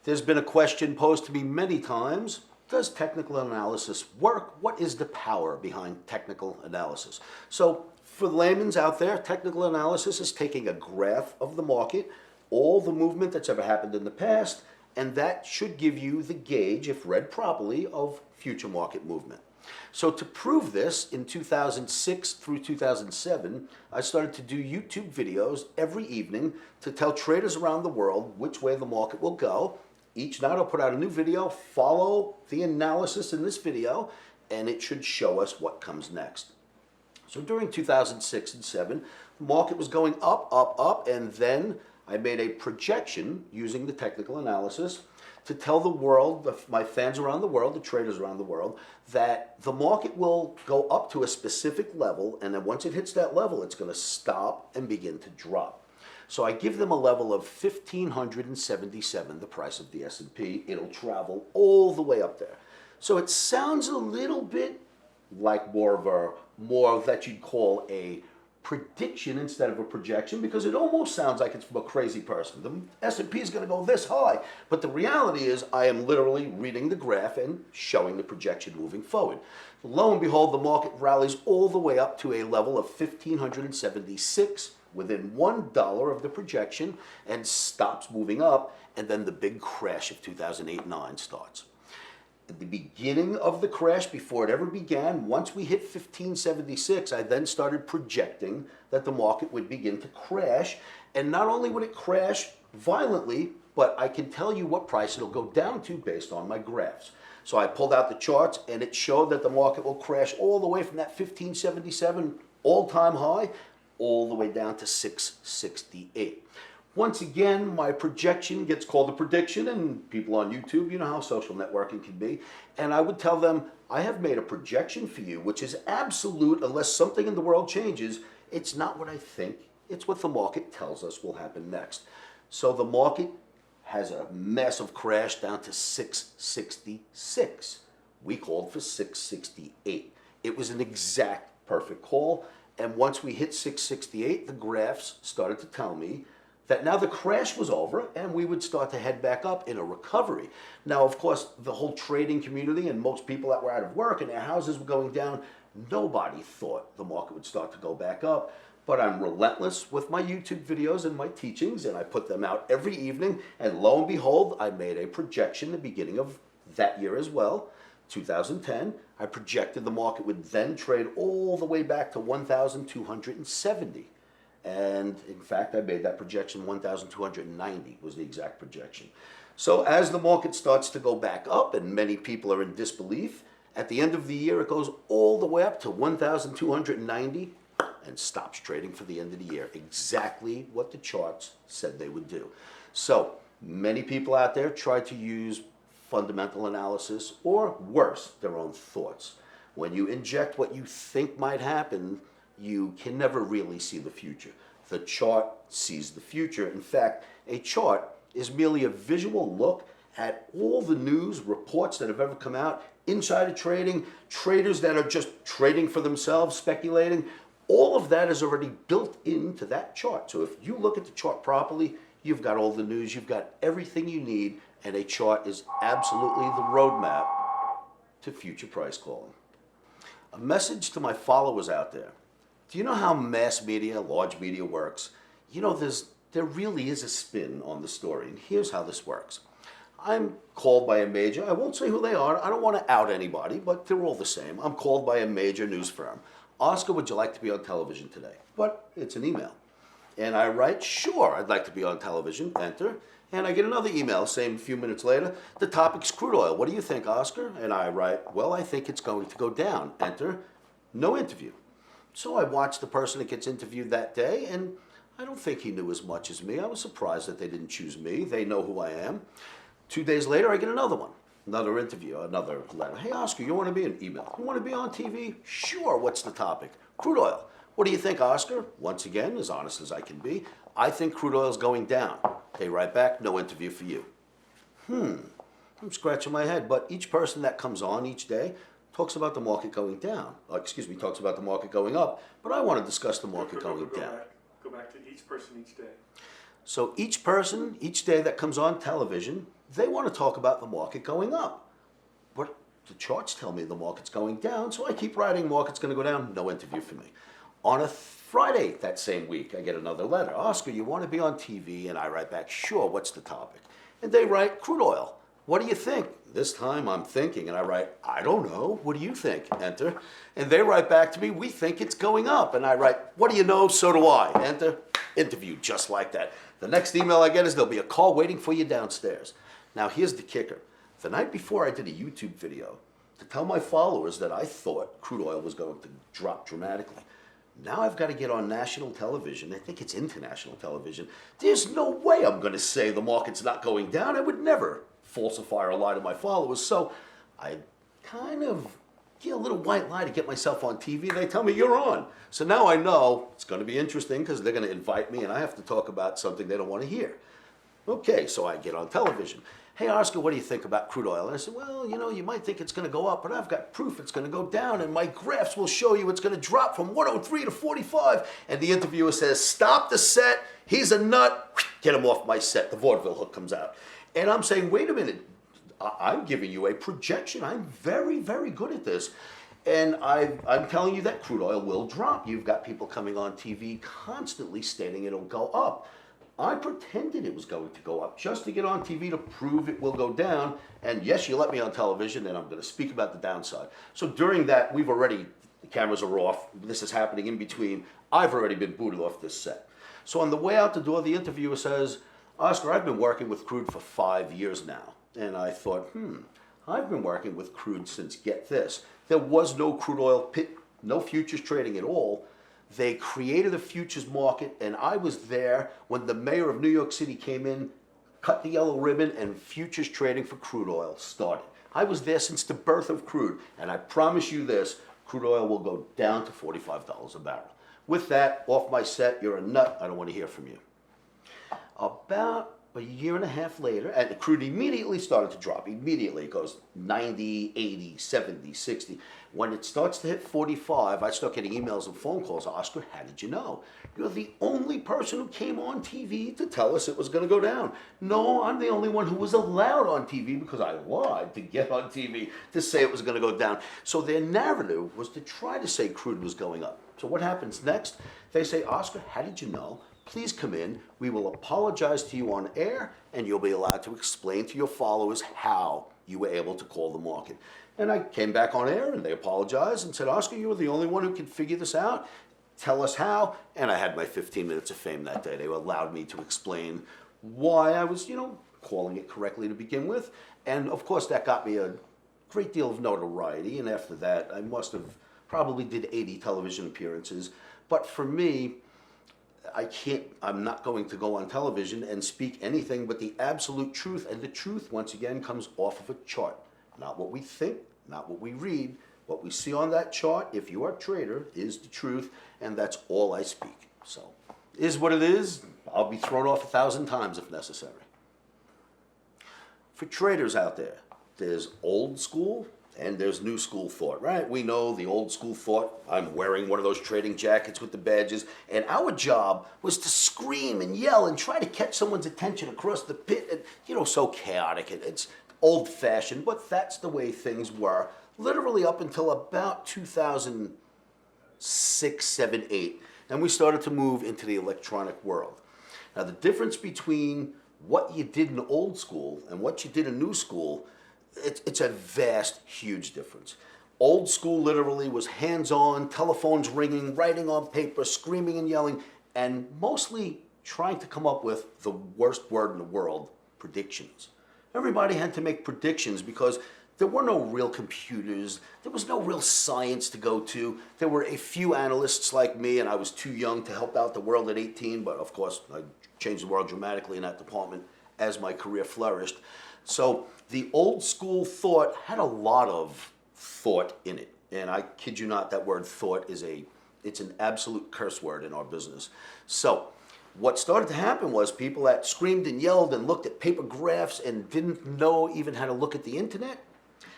There's been a question posed to me many times. Does technical analysis work? What is the power behind technical analysis? So for the layman's out there, technical analysis is taking a graph of the market, all the movement that's ever happened in the past, and that should give you the gauge, if read properly, of future market movement. So to prove this, in 2006 through 2007, I started to do YouTube videos every evening to tell traders around the world which way the market will go. Each night I'll put out a new video, follow the analysis in this video, and it should show us what comes next. So during 2006 and 7, the market was going up, up, up, and then I made a projection using the technical analysis to tell the world, my fans around the world, the traders around the world, that the market will go up to a specific level, and then once it hits that level, it's going to stop and begin to drop. So I give them a level of 1,577, the price of the S&P. It'll travel all the way up there. So it sounds a little bit like more of that you'd call a prediction instead of a projection, because it almost sounds like it's from a crazy person. The S&P is going to go this high, but the reality is I am literally reading the graph and showing the projection moving forward. Lo and behold, the market rallies all the way up to a level of 1,576 within $1 of the projection and stops moving up, and then the big crash of 2008-9 starts. At the beginning of the crash, before it ever began, once we hit 1576, I then started projecting that the market would begin to crash. And not only would it crash violently, but I can tell you what price it'll go down to based on my graphs. So I pulled out the charts, and it showed that the market will crash all the way from that 1577 all-time high all the way down to 668. Once again, my projection gets called a prediction, and people on YouTube, you know how social networking can be, and I would tell them, I have made a projection for you, which is absolute unless something in the world changes. It's not what I think, it's what the market tells us will happen next. So the market has a massive crash down to 666. We called for 668. It was an exact perfect call, and once we hit 668, the graphs started to tell me that now the crash was over and we would start to head back up in a recovery. Now, of course, the whole trading community and most people that were out of work and their houses were going down, nobody thought the market would start to go back up. But I'm relentless with my YouTube videos and my teachings, and I put them out every evening, and lo and behold, I made a projection the beginning of that year as well, 2010. I projected the market would then trade all the way back to 1,270. And in fact, I made that projection 1,290 was the exact projection. So as the market starts to go back up and many people are in disbelief, at the end of the year it goes all the way up to 1,290 and stops trading for the end of the year. Exactly what the charts said they would do. So many people out there try to use fundamental analysis, or worse, their own thoughts. When you inject what you think might happen, you can never really see the future. The chart sees the future. In fact, a chart is merely a visual look at all the news reports that have ever come out, insider trading, traders that are just trading for themselves, speculating. All of that is already built into that chart. So if you look at the chart properly, you've got all the news, you've got everything you need, and a chart is absolutely the roadmap to future price calling. A message to my followers out there. Do you know how mass media, large media works? You know, there really is a spin on the story, and here's how this works. I'm called by a major, I won't say who they are, I don't want to out anybody, but they're all the same. I'm called by a major news firm. Oscar, would you like to be on television today? But it's an email. And I write, sure, I'd like to be on television, enter. And I get another email saying a few minutes later, the topic's crude oil. What do you think, Oscar? And I write, well, I think it's going to go down, enter. No interview. So I watched the person that gets interviewed that day, and I don't think he knew as much as me. I was surprised that they didn't choose me. They know who I am. 2 days later, I get another one, another interview, another letter. Hey, Oscar, you want to be an email? You want to be on TV? Sure, what's the topic? Crude oil. What do you think, Oscar? Once again, as honest as I can be, I think crude oil is going down. They write back, no interview for you. I'm scratching my head, but each person that comes on each day talks about the market going down. Talks about the market going up, but I want to discuss the market going down. Go back to each person each day. So each person, each day that comes on television, They want to talk about the market going up. But the charts tell me the market's going down, so I keep writing market's going to go down, no interview for me. On a Friday that same week, I get another letter. Oscar, you want to be on TV? And I write back, sure, what's the topic? And they write, crude oil. What do you think? This time I'm thinking, and I write, I don't know. What do you think? Enter. And they write back to me, we think it's going up. And I write, what do you know? So do I. Enter. Interview just like that. The next email I get is there'll be a call waiting for you downstairs. Now here's the kicker. The night before I did a YouTube video to tell my followers that I thought crude oil was going to drop dramatically. Now I've got to get on national television. I think it's international television. There's no way I'm going to say the market's not going down. I would never falsify or lie to my followers. So I kind of get a little white lie to get myself on TV. They tell me you're on. So now I know it's going to be interesting because they're going to invite me and I have to talk about something they don't want to hear. Okay, so I get on television. Hey, Oscar, what do you think about crude oil? And I said, well, you know, you might think it's going to go up, but I've got proof it's going to go down, and my graphs will show you it's going to drop from 103 to 45. And the interviewer says, stop the set. He's a nut. Get him off my set. The vaudeville hook comes out. And I'm saying, wait a minute. I'm giving you a projection. I'm very, very good at this. And I'm telling you that crude oil will drop. You've got people coming on TV constantly stating it'll go up. I pretended it was going to go up just to get on TV to prove it will go down. And yes, you let me on television, and I'm going to speak about the downside. So during that, the cameras are off. This is happening in between. I've already been booted off this set. So on the way out the door, the interviewer says, Oscar, I've been working with crude for 5 years now. And I thought, I've been working with crude since, get this, there was no crude oil pit, no futures trading at all. They created a futures market, and I was there when the mayor of New York City came in, cut the yellow ribbon, and futures trading for crude oil started. I was there since the birth of crude, and I promise you this, crude oil will go down to $45 a barrel. With that, off my set, you're a nut, I don't want to hear from you. About a year and a half later, and the crude immediately started to drop. Immediately, it goes 90, 80, 70, 60. When it starts to hit 45, I start getting emails and phone calls. Oscar, how did you know? You're the only person who came on TV to tell us it was going to go down. No, I'm the only one who was allowed on TV because I lied to get on TV to say it was going to go down. So their narrative was to try to say crude was going up. So what happens next? They say, Oscar, how did you know? Please come in. We will apologize to you on air, and you'll be allowed to explain to your followers how you were able to call the market. And I came back on air, and they apologized and said, Oscar, you were the only one who could figure this out. Tell us how. And I had my 15 minutes of fame that day. They allowed me to explain why I was, calling it correctly to begin with. And of course, that got me a great deal of notoriety. And after that, I must have probably did 80 television appearances. But for me, I'm not going to go on television and speak anything but the absolute truth. And the truth, once again, comes off of a chart. Not what we think, not what we read. What we see on that chart, if you are a trader, is the truth, and that's all I speak. So, it is what it is. I'll be thrown off 1,000 times if necessary. For traders out there, there's old school and there's new school thought, right? We know the old school thought. I'm wearing one of those trading jackets with the badges, and our job was to scream and yell and try to catch someone's attention across the pit. And, so chaotic. It's old-fashioned, but that's the way things were, literally up until about 2006, 7, 8. And we started to move into the electronic world. Now, the difference between what you did in old school and what you did in new school, it's a vast, huge difference. Old school literally was hands-on, telephones ringing, writing on paper, screaming and yelling, and mostly trying to come up with the worst word in the world, predictions. Everybody had to make predictions because there were no real computers. There was no real science to go to. There were a few analysts like me, and I was too young to help out the world at 18, but of course I changed the world dramatically in that department as my career flourished. So the old school thought had a lot of thought in it. And I kid you not, that word thought it's an absolute curse word in our business. So what started to happen was people that screamed and yelled and looked at paper graphs and didn't know even how to look at the internet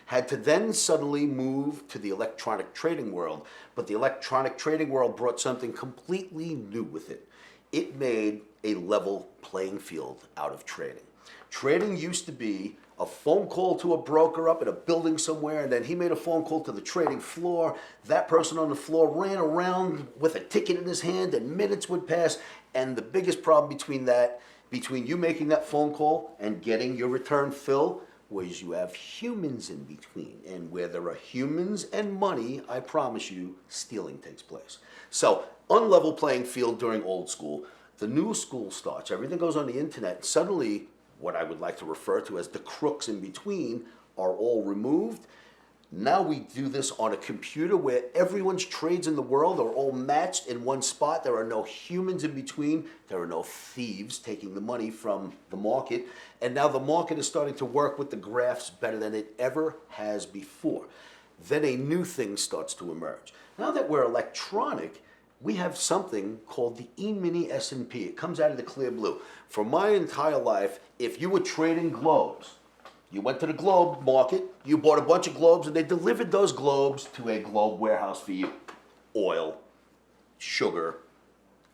had to then suddenly move to the electronic trading world. But the electronic trading world brought something completely new with it. It made a level playing field out of trading. Trading used to be a phone call to a broker up at a building somewhere, and then he made a phone call to the trading floor. That person on the floor ran around with a ticket in his hand, and minutes would pass. And the biggest problem between you making that phone call and getting your return fill, was you have humans in between. And where there are humans and money, I promise you, stealing takes place. So, unlevel playing field during old school. The new school starts. Everything goes on the internet. Suddenly, what I would like to refer to as the crooks in between are all removed. Now we do this on a computer where everyone's trades in the world are all matched in one spot. There are no humans in between. There are no thieves taking the money from the market. And now the market is starting to work with the graphs better than it ever has before. Then a new thing starts to emerge. Now that we're electronic, we have something called the E-mini S&P. It comes out of the clear blue. For my entire life, if you were trading globes, you went to the globe market, you bought a bunch of globes, and they delivered those globes to a globe warehouse for you. Oil, sugar,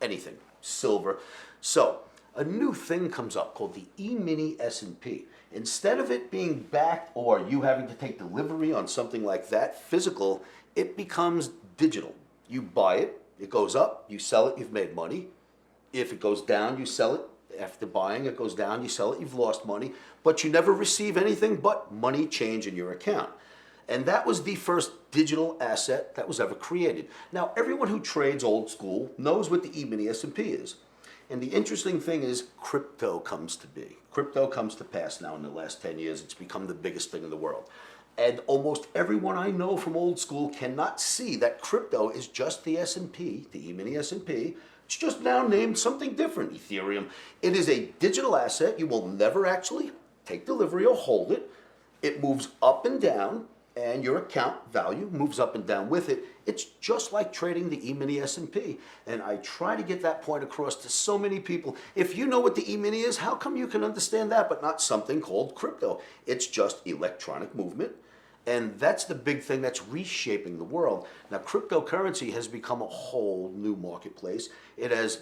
anything, silver. So a new thing comes up called the E-mini S&P. Instead of it being backed or you having to take delivery on something like that, physical, it becomes digital. You buy it, it goes up, you sell it, you've made money. If it goes down, you sell it. After buying, it goes down, you sell it, you've lost money. But you never receive anything but money change in your account. And that was the first digital asset that was ever created. Now, everyone who trades old school knows what the E-mini S&P is. And the interesting thing is crypto comes to be. Crypto comes to pass now in the last 10 years. It's become the biggest thing in the world. And almost everyone I know from old school cannot see that crypto is just the S&P, the E-mini S&P. It's just now named something different, Ethereum. It is a digital asset. You will never actually take delivery or hold it. It moves up and down, and your account value moves up and down with it. It's just like trading the E-mini S&P. And I try to get that point across to so many people. If you know what the E-mini is, how come you can understand that but not something called crypto? It's just electronic movement. And that's the big thing that's reshaping the world. Now, cryptocurrency has become a whole new marketplace. It has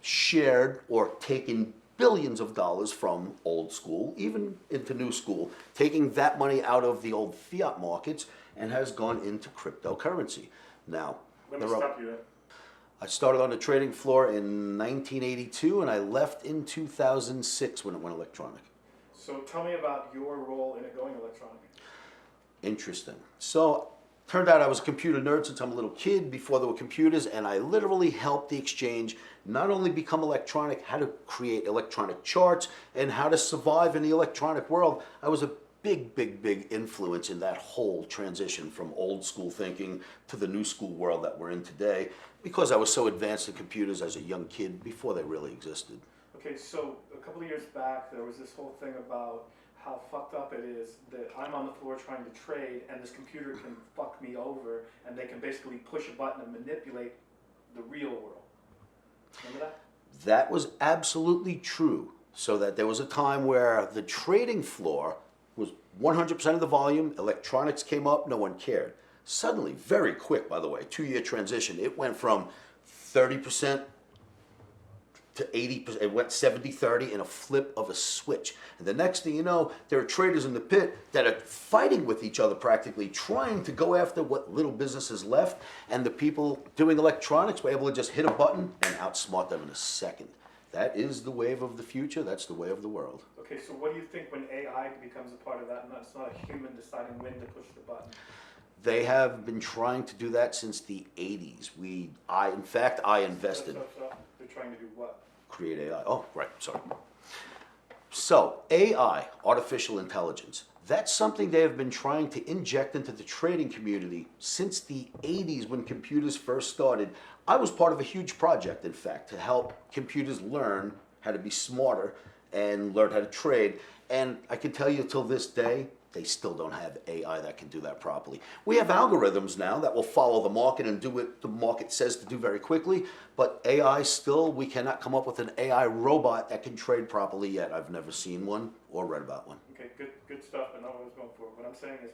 shared or taken billions of dollars from old school, even into new school, taking that money out of the old fiat markets and has gone into cryptocurrency. Now, Let me stop you there. I started on the trading floor in 1982 and I left in 2006 when it went electronic. So tell me about your role in it going electronic. Interesting. So, turned out I was a computer nerd since I'm a little kid before there were computers, and I literally helped the exchange not only become electronic, how to create electronic charts, and how to survive in the electronic world. I was a big influence in that whole transition from old school thinking to the new school world that we're in today, because I was so advanced in computers as a young kid before they really existed. Okay, so a couple of years back, there was this whole thing about how fucked up it is that I'm on the floor trying to trade and this computer can fuck me over and they can basically push a button and manipulate the real world. Remember that? That was absolutely true. So that there was a time where the trading floor was 100% of the volume, electronics came up, no one cared. Suddenly, very quick, by the way, 2-year transition, it went from 30% to 80%, it went 70-30 in a flip of a switch. And the next thing you know, there are traders in the pit that are fighting with each other practically, trying to go after what little business is left, and the people doing electronics were able to just hit a button and outsmart them in a second. That is the wave of the future, that's the way of the world. Okay, so what do you think when AI becomes a part of that and it's not a human deciding when to push the button? They have been trying to do that since the 80s. In fact, I invested. So they're trying to do what? Create AI. Oh, right, sorry. So, AI, artificial intelligence, that's something they have been trying to inject into the trading community since the 80s when computers first started. I was part of a huge project, in fact, to help computers learn how to be smarter and learn how to trade. And I can tell you till this day, they still don't have AI that can do that properly. We have algorithms now that will follow the market and do what the market says to do very quickly, but AI still, we cannot come up with an AI robot that can trade properly yet. I've never seen one or read about one. Okay, good stuff. I know what I was going for. What I'm saying is,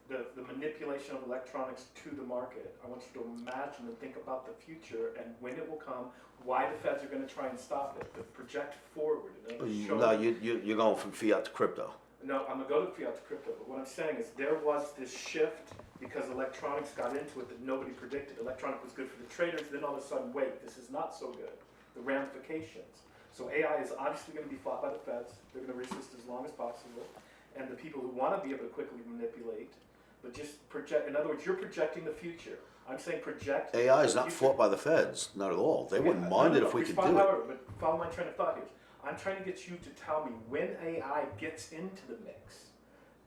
the manipulation of electronics to the market. I want you to imagine and think about the future and when it will come, why the feds are going to try and stop it, to project forward. And show No, you're going from fiat to crypto. no, I'm going to go to fiat to crypto, but what I'm saying is there was this shift because electronics got into it that nobody predicted. Electronic was good for the traders, then all of a sudden, wait, this is not so good. The ramifications. So AI is obviously going to be fought by the feds. They're going to resist as long as possible. And the people who want to be able to quickly manipulate, but just project, in other words, you're projecting the future. I'm saying project. AI is the not future. fought by the feds, not at all. They wouldn't mind it if we could do it. However, but follow my train of thought here. I'm trying to get you to tell me when AI gets into the mix,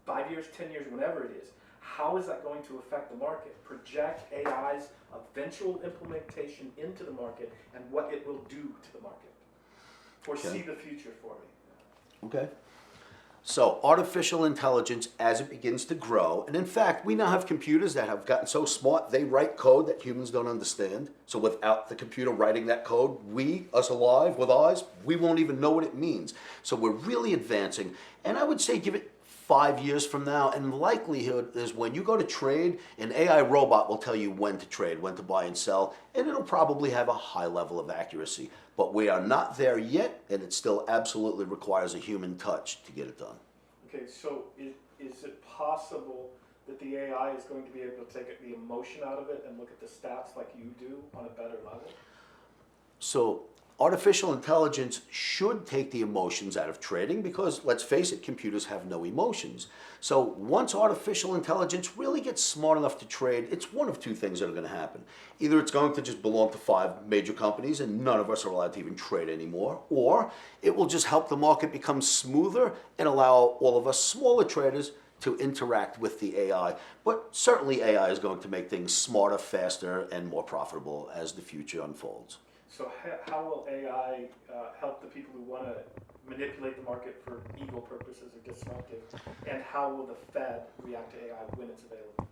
5 years, 10 years, whenever it is, how is that going to affect the market? Project AI's eventual implementation into the market and what it will do to the market. Foresee the future for me. Okay. So artificial intelligence, as it begins to grow, and in fact, we now have computers that have gotten so smart, they write code that humans don't understand. So without the computer writing that code, we, us alive with eyes, we won't even know what it means. So we're really advancing. And I would say give it 5 years from now, and the likelihood is when you go to trade, an AI robot will tell you when to trade, when to buy and sell, and it'll probably have a high level of accuracy. But we are not there yet, and it still absolutely requires a human touch to get it done. Okay, so is it possible that the AI is going to be able to take the emotion out of it and look at the stats like you do on a better level? So artificial intelligence should take the emotions out of trading because, let's face it, computers have no emotions. So once artificial intelligence really gets smart enough to trade, it's one of two things that are going to happen. Either it's going to just belong to 5 major companies and none of us are allowed to even trade anymore, or it will just help the market become smoother and allow all of us smaller traders to interact with the AI. But certainly AI is going to make things smarter, faster, and more profitable as the future unfolds. So how will AI help the people who want to manipulate the market for evil purposes or disruptive? And how will the Fed react to AI when it's available?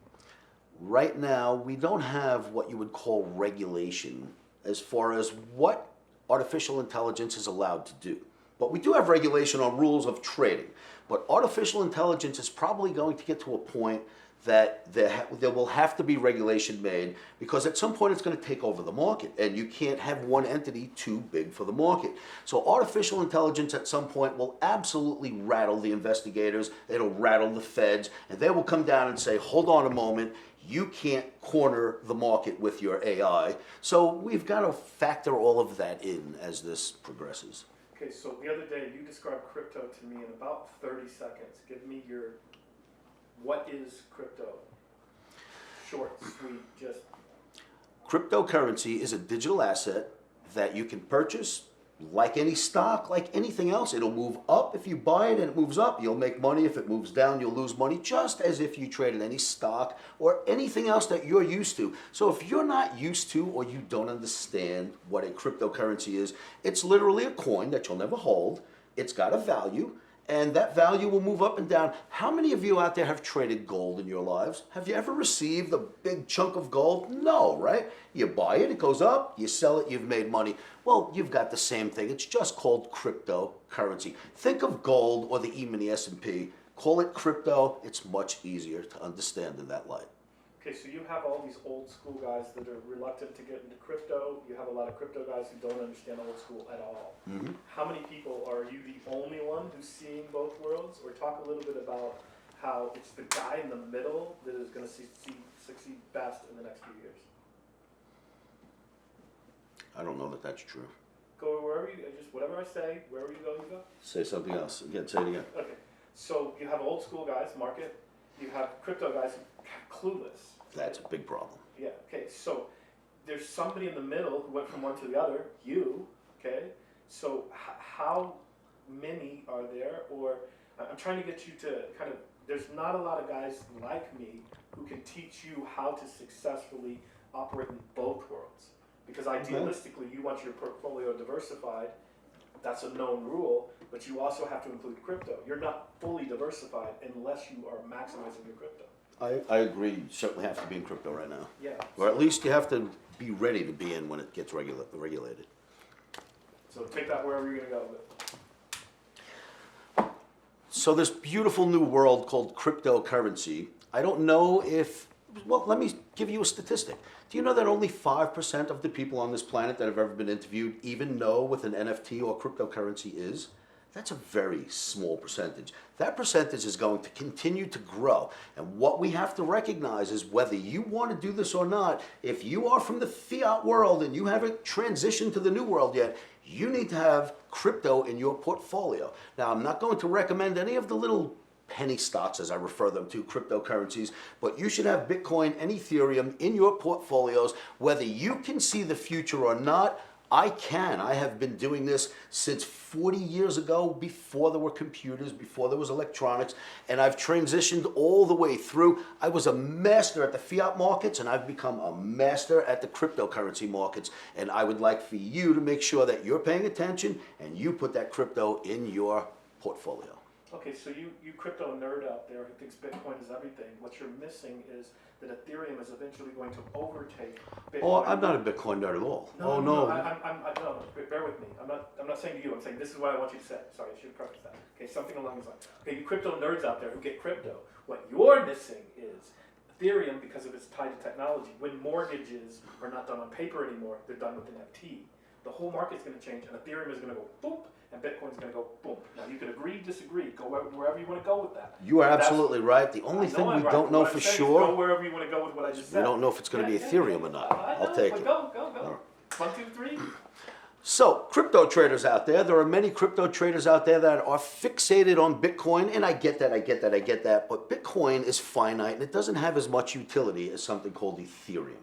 Right now, we don't have what you would call regulation as far as what artificial intelligence is allowed to do. But we do have regulation on rules of trading. But artificial intelligence is probably going to get to a point that there will have to be regulation made because at some point it's going to take over the market and you can't have one entity too big for the market. So artificial intelligence at some point will absolutely rattle the investigators, it'll rattle the feds, and they will come down and say, hold on a moment, you can't corner the market with your AI. So we've got to factor all of that in as this progresses. Okay, so the other day you described crypto to me in about 30 seconds. Give me your, what is crypto? Short, sweet, just. Cryptocurrency is a digital asset that you can purchase like any stock, like anything else. It'll move up if you buy it and it moves up. You'll make money. If it moves down, you'll lose money, just as if you traded any stock or anything else that you're used to. So if you're not used to or you don't understand what a cryptocurrency is, it's literally a coin that you'll never hold. It's got a value. And that value will move up and down. How many of you out there have traded gold in your lives? Have you ever received a big chunk of gold? No, right? You buy it, it goes up, you sell it, you've made money. Well, you've got the same thing. It's just called cryptocurrency. Think of gold or the E-mini S&P. Call it crypto. It's much easier to understand in that light. Okay, so you have all these old school guys that are reluctant to get into crypto. You have a lot of crypto guys who don't understand old school at all. Mm-hmm. How many people, are you the only one who's seeing both worlds? Or talk a little bit about how it's the guy in the middle that is going to succeed best in the next few years. I don't know that that's true. Go wherever you, just whatever I say, wherever you go. Say something else. Again, say it again. Okay, so you have old school guys, market. You have crypto guys who are clueless. That's a big problem. Yeah, okay, so there's somebody in the middle who went from one to the other, you, okay? So how many are there? Or I'm trying to get you to kind of, there's not a lot of guys like me who can teach you how to successfully operate in both worlds. Because idealistically, you want your portfolio diversified. That's a known rule, but you also have to include crypto. You're not fully diversified unless you are maximizing your crypto. I agree. You certainly have to be in crypto right now. Yeah. Or at least you have to be ready to be in when it gets regulated. So take that wherever you're going to go with. So this beautiful new world called cryptocurrency, I don't know if, well, let me give you a statistic. Do you know that only 5% of the people on this planet that have ever been interviewed even know what an NFT or cryptocurrency is? That's a very small percentage. That percentage is going to continue to grow. And what we have to recognize is whether you want to do this or not, if you are from the fiat world and you haven't transitioned to the new world yet, you need to have crypto in your portfolio. Now, I'm not going to recommend any of the little penny stocks, as I refer them to, cryptocurrencies, but you should have Bitcoin and Ethereum in your portfolios, whether you can see the future or not. I can. I have been doing this since 40 years ago, before there were computers, before there was electronics, and I've transitioned all the way through. I was a master at the fiat markets, and I've become a master at the cryptocurrency markets, and I would like for you to make sure that you're paying attention and you put that crypto in your portfolio. Okay, so you crypto nerd out there who thinks Bitcoin is everything. What you're missing is that Ethereum is eventually going to overtake Bitcoin. Oh, I'm not a Bitcoin nerd at all. No, oh, no. no. No, bear with me. I'm not saying to you. I'm saying this is what I want you to say. Sorry, I should have prefaced that. Okay, something along those lines. Okay, you crypto nerds out there who get crypto. What you're missing is Ethereum, because of its tied to technology. When mortgages are not done on paper anymore, they're done with an NFT. The whole market's going to change, and Ethereum is going to go boop, and Bitcoin's going to go boom. Now you can agree, disagree, go wherever you want to go with that. You are absolutely right. The only thing we don't know for sure, go wherever you want to go with what I just said. we don't know if it's going to be Ethereum or not. I'll take it. Go. 1, 2, 3. So, crypto traders out there are many crypto traders out there that are fixated on Bitcoin, and I get that, but Bitcoin is finite and it doesn't have as much utility as something called Ethereum.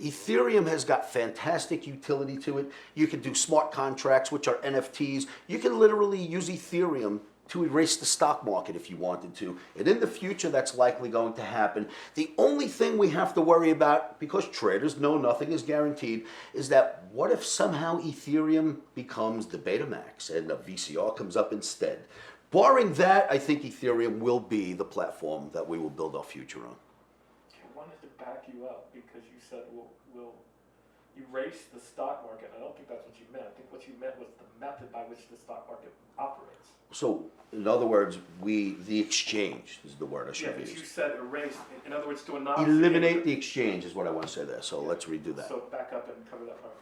Ethereum has got fantastic utility to it. You can do smart contracts, which are NFTs. You can literally use Ethereum to erase the stock market if you wanted to. And in the future, that's likely going to happen. The only thing we have to worry about, because traders know nothing is guaranteed, is that what if somehow Ethereum becomes the Betamax and the VCR comes up instead? Barring that, I think Ethereum will be the platform that we will build our future on. I wanted to back you up because you said we'll erase the stock market. I don't think that's what you meant. I think what you meant was the method by which the stock market operates. So, in other words, the exchange is the word I should have but used. you said erase. In other words, to not Eliminate the exchange is what I want to say there. So let's redo that. So back up and cover that part.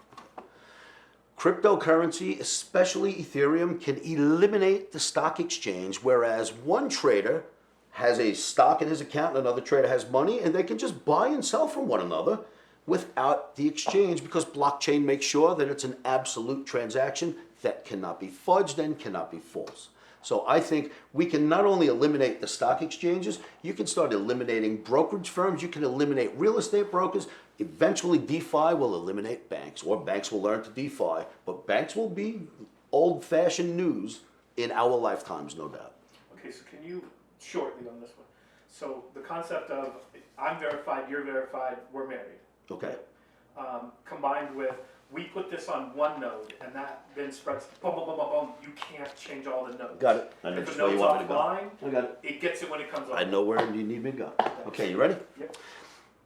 Cryptocurrency, especially Ethereum, can eliminate the stock exchange, whereas one trader has a stock in his account and another trader has money, and they can just buy and sell from one another without the exchange, because blockchain makes sure that it's an absolute transaction that cannot be fudged and cannot be false. So I think we can not only eliminate the stock exchanges, you can start eliminating brokerage firms, you can eliminate real estate brokers. Eventually DeFi will eliminate banks, or banks will learn to DeFi, but banks will be old-fashioned news in our lifetimes, no doubt. Okay, so can you shortly on this one? So the concept of I'm verified, you're verified, we're married. Okay. Combined with we put this on one node and that then spreads boom, boom, boom, boom, boom. You can't change all the nodes. Got it. I know If just a where you node's want me to go. offline, I got it. it gets it when it comes on. I know where you need me to go. Okay, you ready? Yep.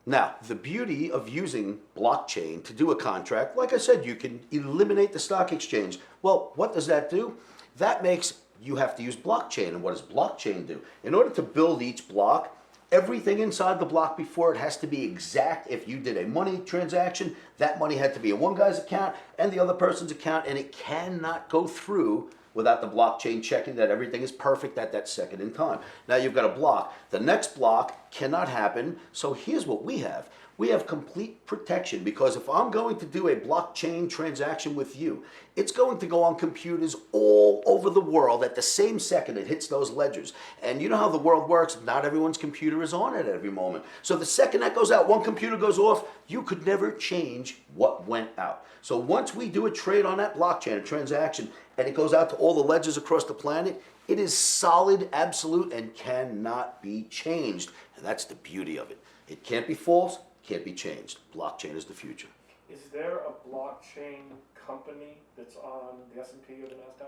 Now, the beauty of using blockchain to do a contract, like I said, you can eliminate the stock exchange. Well, what does that do? That makes you have to use blockchain. And what does blockchain do? In order to build each block, everything inside the block before it has to be exact. If you did a money transaction, that money had to be in one guy's account and the other person's account, and it cannot go through without the blockchain checking that everything is perfect at that second in time. Now you've got a block. The next block cannot happen, so here's what we have. We have complete protection, because if I'm going to do a blockchain transaction with you, it's going to go on computers all over the world at the same second it hits those ledgers. And you know how the world works, not everyone's computer is on at every moment. So the second that goes out, one computer goes off, you could never change what went out. So once we do a trade on that blockchain, a transaction, and it goes out to all the ledgers across the planet, it is solid, absolute, and cannot be changed. And that's the beauty of it. It can't be false, can't be changed. Blockchain is the future. Is there a blockchain company that's on the S&P or the NASDAQ?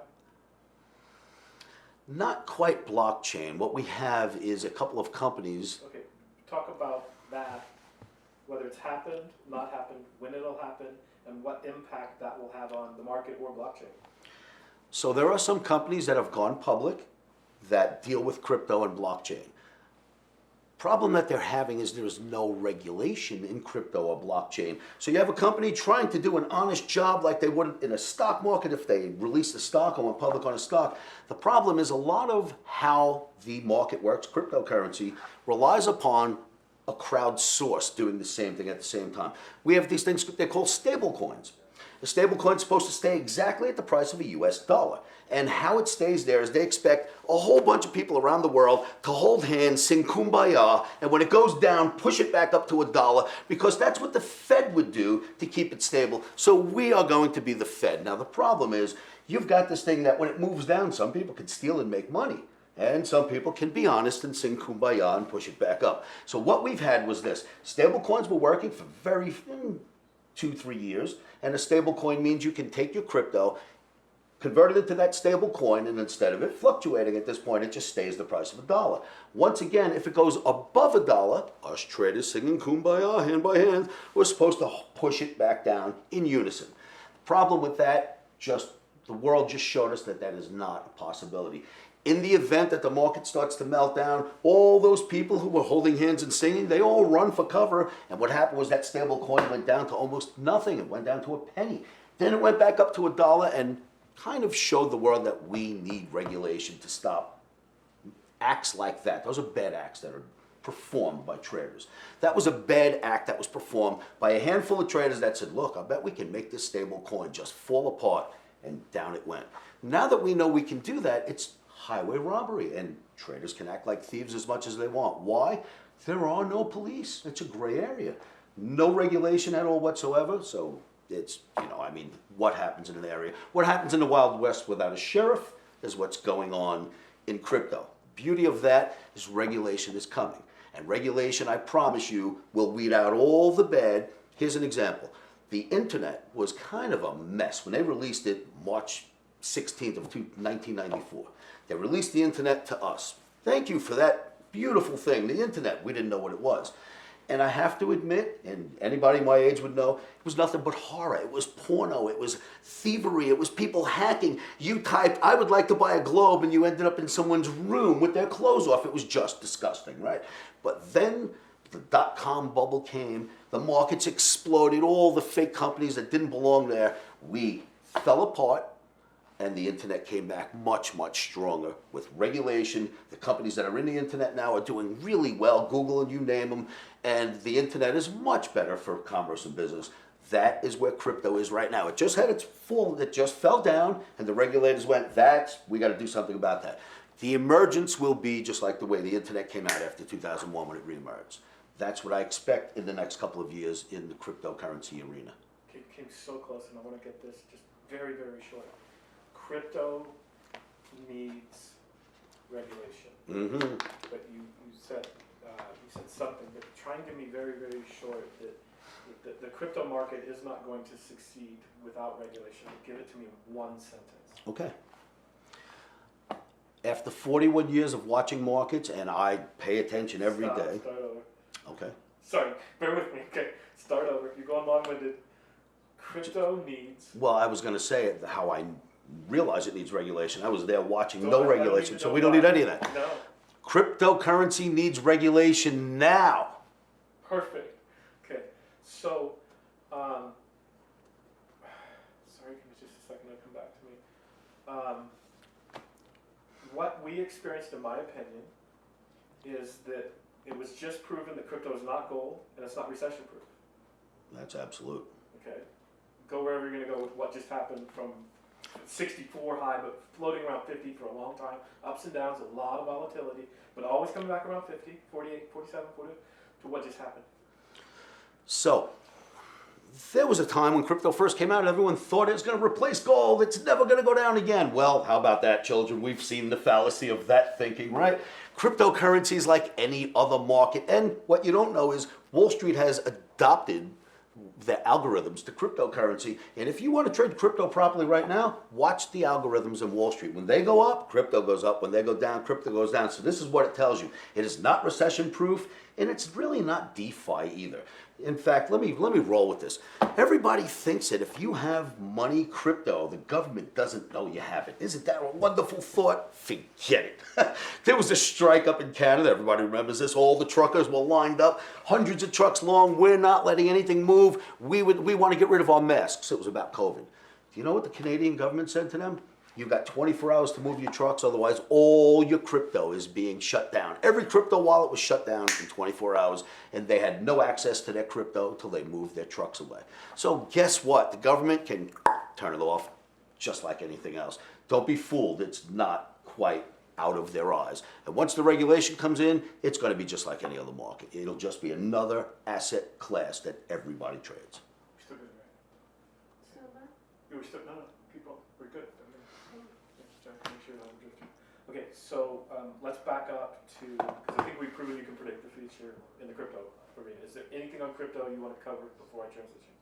Not quite blockchain. What we have is a couple of companies. Okay, talk about that, whether it's happened, not happened, when it'll happen, and what impact that will have on the market or blockchain. So there are some companies that have gone public that deal with crypto and blockchain. Problem that they're having is there is no regulation in crypto or blockchain. So you have a company trying to do an honest job like they would in a stock market if they released a stock or went public on a stock. The problem is a lot of how the market works, cryptocurrency, relies upon a crowd source doing the same thing at the same time. We have these things they call stable coins. The stable coin is supposed to stay exactly at the price of a US dollar. And how it stays there is they expect a whole bunch of people around the world to hold hands, sing kumbaya, and when it goes down, push it back up to $1, because that's what the Fed would do to keep it stable. So we are going to be the Fed. Now the problem is, you've got this thing that when it moves down, some people can steal and make money. And some people can be honest and sing kumbaya and push it back up. So what we've had was this. Stable coins were working for 2-3 years, and a stable coin means you can take your crypto, convert it into that stable coin, and instead of it fluctuating at this point, it just stays the price of $1. Once again, if it goes above $1, us traders singing kumbaya hand by hand, we're supposed to push it back down in unison. The problem with that, the world just showed us that that is not a possibility. In the event that the market starts to melt down, all those people who were holding hands and singing, they all run for cover. And what happened was that stable coin went down to almost nothing. It went down to a penny. Then it went back up to $1 and kind of showed the world that we need regulation to stop acts like that. Those are bad acts that are performed by traders. That was a bad act that was performed by a handful of traders that said, look, I bet we can make this stable coin just fall apart. And down it went. Now that we know we can do that, it's highway robbery, and traders can act like thieves as much as they want. Why? There are no police. It's a gray area. No regulation at all whatsoever. So it's, what happens in an area? What happens in the Wild West without a sheriff is what's going on in crypto. Beauty of that is regulation is coming. And regulation, I promise you, will weed out all the bad. Here's an example. The internet was kind of a mess. When they released it March 16th of 1994, they released the internet to us. Thank you for that beautiful thing, the internet. We didn't know what it was. And I have to admit, and anybody my age would know, it was nothing but horror. It was porno, it was thievery, it was people hacking. You typed, I would like to buy a globe, and you ended up in someone's room with their clothes off. It was just disgusting, right? But then the dot-com bubble came, the markets exploded, all the fake companies that didn't belong there, we fell apart. And the internet came back much, much stronger with regulation. The companies that are in the internet now are doing really well, Google and you name them, and the internet is much better for commerce and business. That is where crypto is right now. It just had its fall, it just fell down, and the regulators went, we got to do something about that. The emergence will be just like the way the internet came out after 2001 when it reemerged. That's what I expect in the next couple of years in the cryptocurrency arena. Came so close, and I want to get this just very, very short. Crypto needs regulation. Mm-hmm. But you said something, but try and give me very, very short that the crypto market is not going to succeed without regulation. Give it to me in one sentence. Okay. After 41 years of watching markets, and I pay attention every day. Start over. Okay. Sorry, bear with me. Okay, start over. You're going long-winded. Crypto needs. Well, I was going to say it, how I realize it needs regulation. I was there watching no regulation, so we don't need any of that. No. Cryptocurrency needs regulation now. Perfect. Okay, so, sorry, give me just a second to come back to me. What we experienced, in my opinion, is that it was just proven that crypto is not gold and it's not recession proof. That's absolute. Okay, go wherever you're going to go with what just happened from 64 high, but floating around 50 for a long time. Ups and downs, a lot of volatility, but always coming back around 50, 48, 47, 40, to what just happened. So, there was a time when crypto first came out and everyone thought it was going to replace gold. It's never going to go down again. Well, how about that, children? We've seen the fallacy of that thinking, right? Cryptocurrency is like any other market. And what you don't know is Wall Street has adopted the algorithms to cryptocurrency. And if you want to trade crypto properly right now, watch the algorithms in Wall Street. When they go up, crypto goes up. When they go down, crypto goes down. So this is what it tells you. It is not recession proof. And it's really not DeFi either. In fact, let me roll with this. Everybody thinks that if you have money crypto, the government doesn't know you have it. Isn't that a wonderful thought? Forget it. There was a strike up in Canada. Everybody remembers this. All the truckers were lined up, hundreds of trucks long. We're not letting anything move. We want to get rid of our masks. It was about COVID. Do you know what the Canadian government said to them? You've got 24 hours to move your trucks, otherwise all your crypto is being shut down. Every crypto wallet was shut down in 24 hours, and they had no access to their crypto until they moved their trucks away. So guess what? The government can turn it off just like anything else. Don't be fooled. It's not quite out of their eyes. And once the regulation comes in, it's going to be just like any other market. It'll just be another asset class that everybody trades. We're still good, right? So what? Yeah, we're still, no, people, we're good. Just trying to make sure that I'm drifting. Okay, so let's back up to, because I think we've proven you can predict the future in the crypto arena. Is there anything on crypto you want to cover before I transition?